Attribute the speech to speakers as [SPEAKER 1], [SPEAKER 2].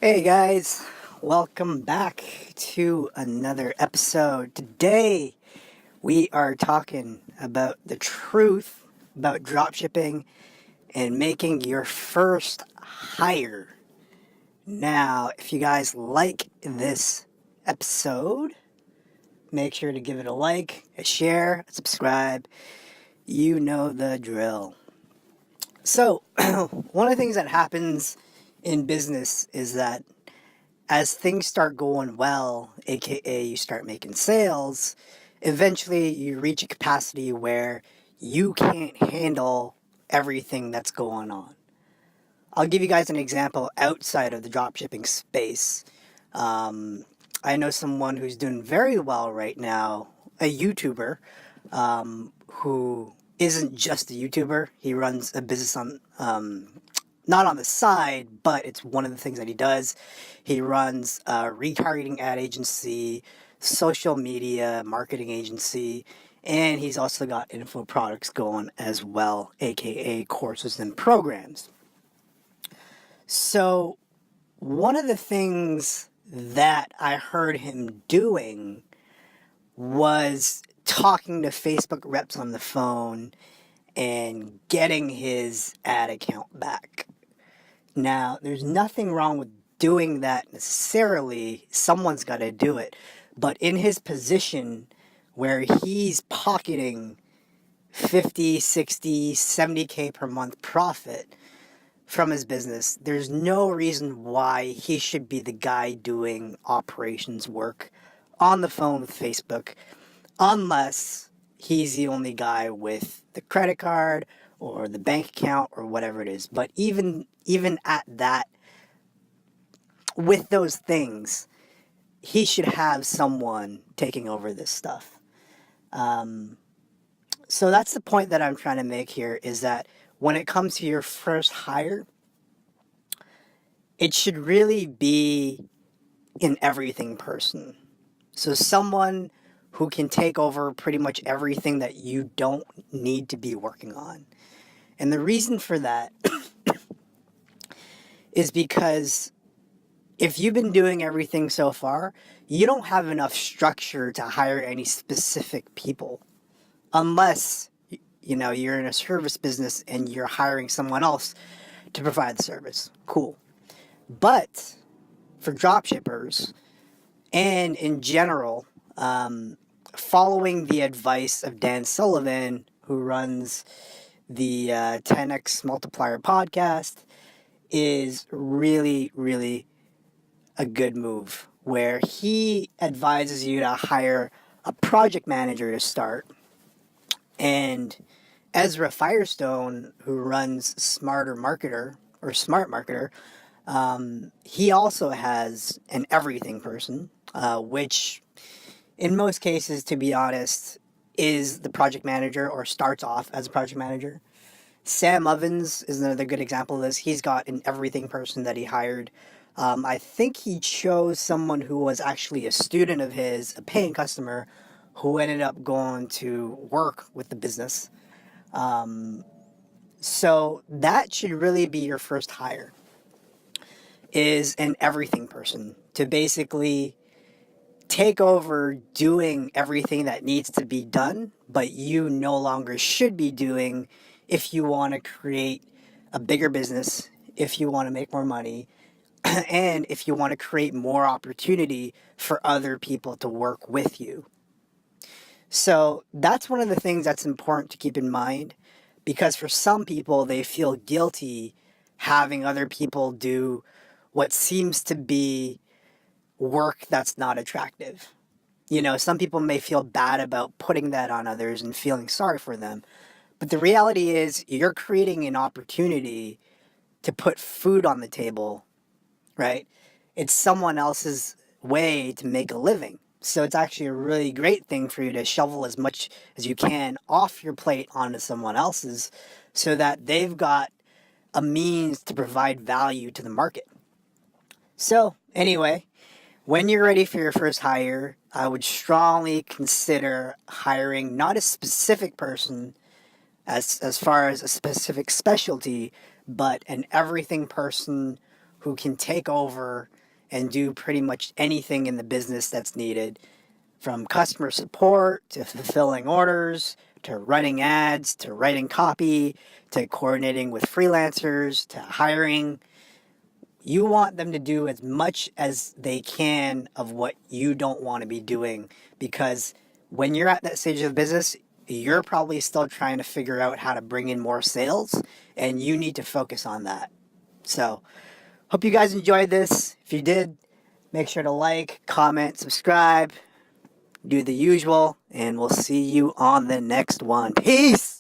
[SPEAKER 1] Hey guys, welcome back to another episode. Today we are talking about the truth about dropshipping and making your first hire. Now, if you guys like this episode, make sure to give it a like, a share, a subscribe. You know the drill. So, one of the things that happens in business is that as things start going well, aka you start making sales, eventually you reach a capacity where you can't handle everything that's going on. I'll give you guys an example outside of the dropshipping space. I know someone who's doing very well right now, a YouTuber, who isn't just a YouTuber. He runs a business on not on the side, but it's one of the things that he does. He runs a retargeting ad agency, social media marketing agency, and he's also got info products going as well, aka courses and programs. So, one of the things that I heard him doing was talking to Facebook reps on the phone and getting his ad account back. Now, there's nothing wrong with doing that necessarily. Someone's got to do it. But in his position where he's pocketing 50, 60, 70K per month profit from his business, there's no reason why he should be the guy doing operations work on the phone with Facebook, unless he's the only guy with the credit card or the bank account or whatever it is. But even at that, with those things, he should have someone taking over this stuff. So that's the point that I'm trying to make here, is that when it comes to your first hire, it should really be an everything person. So someone who can take over pretty much everything that you don't need to be working on. And the reason for that is because if you've been doing everything so far, you don't have enough structure to hire any specific people. Unless, you're in a service business and you're hiring someone else to provide the service. Cool. But for dropshippers and in general, following the advice of Dan Sullivan, who runs the 10X Multiplier podcast, is really, really a good move, where he advises you to hire a project manager to start. And Ezra Firestone, who runs Smart Marketer, he also has an everything person, which in most cases, to be honest, is the project manager or starts off as a project manager. Sam Ovens is another good example of this. He's got an everything person that he hired. I think he chose someone who was actually a student of his, a paying customer, who ended up going to work with the business. So that should really be your first hire, is an everything person to basically take over doing everything that needs to be done, but you no longer should be doing if you want to create a bigger business, if you want to make more money, and if you want to create more opportunity for other people to work with you. So that's one of the things that's important to keep in mind, because for some people, they feel guilty having other people do what seems to be work that's not attractive. Some people may feel bad about putting that on others and feeling sorry for them. But the reality is, you're creating an opportunity to put food on the table, right? It's someone else's way to make a living. So it's actually a really great thing for you to shovel as much as you can off your plate onto someone else's, so that they've got a means to provide value to the market. So anyway, when you're ready for your first hire, I would strongly consider hiring not a specific person as far as a specific specialty, but an everything person who can take over and do pretty much anything in the business that's needed, from customer support to fulfilling orders to running ads to writing copy to coordinating with freelancers to hiring. You want them to do as much as they can of what you don't want to be doing, because when you're at that stage of business, you're probably still trying to figure out how to bring in more sales, and you need to focus on that. So, hope you guys enjoyed this. If you did, make sure to like, comment, subscribe, do the usual, and we'll see you on the next one. Peace!